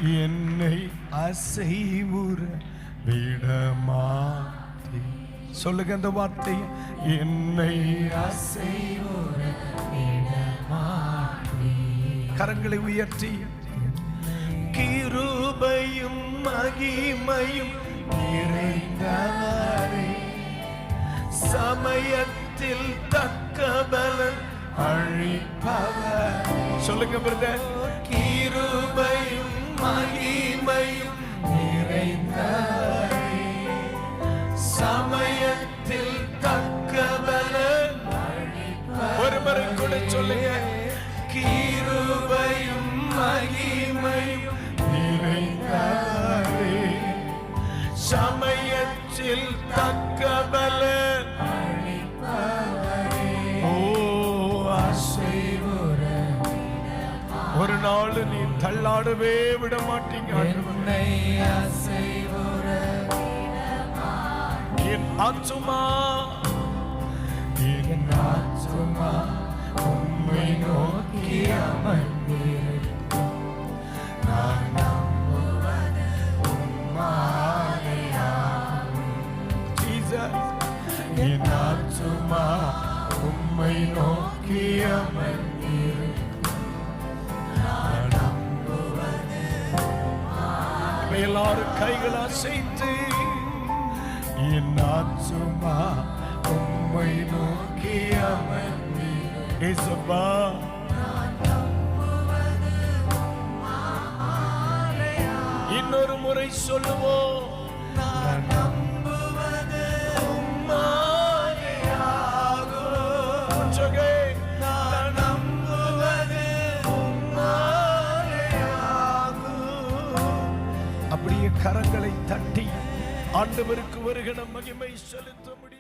என்னை அசைவுற விடமாட்டே. சொல்லுங்க அந்த வார்த்தை, என்னை அசைவுற விடமாட்டே. கரங்களை உயர்த்தி, கிருபையும் மகிமையும் நிறைந்தவரே, சமயத்தில் தக்க பலன் அழிப்பவர். சொல்லுங்க பிரதர், கிருபையும் மகிமையும் நிறைந்தவரே, சமயத்தில் தக்க பலன் அழிப்பவர். ஒரு முறை கூட சொல்லுங்க, கிருபையும் மகிமையும் நிறைந்தவரே, சமயத்தில் தக்க பலன் அழிப்பவரே. ஓ அசைவுற, ஒரு நாள் நீ தள்ளாடவே விட மாட்டீங்க. என்னை அசைவுற என் ஆத்துமா, என் ஆத்துமா உம்மை நோக்கி அமர்ந்திருக்கும். நான் நம்புவது உம்மாலேயாகும். ஜீசஸ், என் ஆத்துமா உம்மை நோக்கி அமர்ந்திருக்கும். நான் நம்புவது உம்மாலேயாகும். எல்லாரும் கைகளை அசைத்து, என் ஆத்துமா உம்மை நோக்கி அமர்ந்திருக்கும். இயேசுவா, இன்னொரு முறை சொல்லுவோம், நான் நம்புவது உம்மாலேயாகும். நான் நம்புவது உம்மாலேயாகும். அப்படியே கரங்களை தட்டி ஆண்டவருக்கு வருகிற மகிமை செலுத்த முடியும்.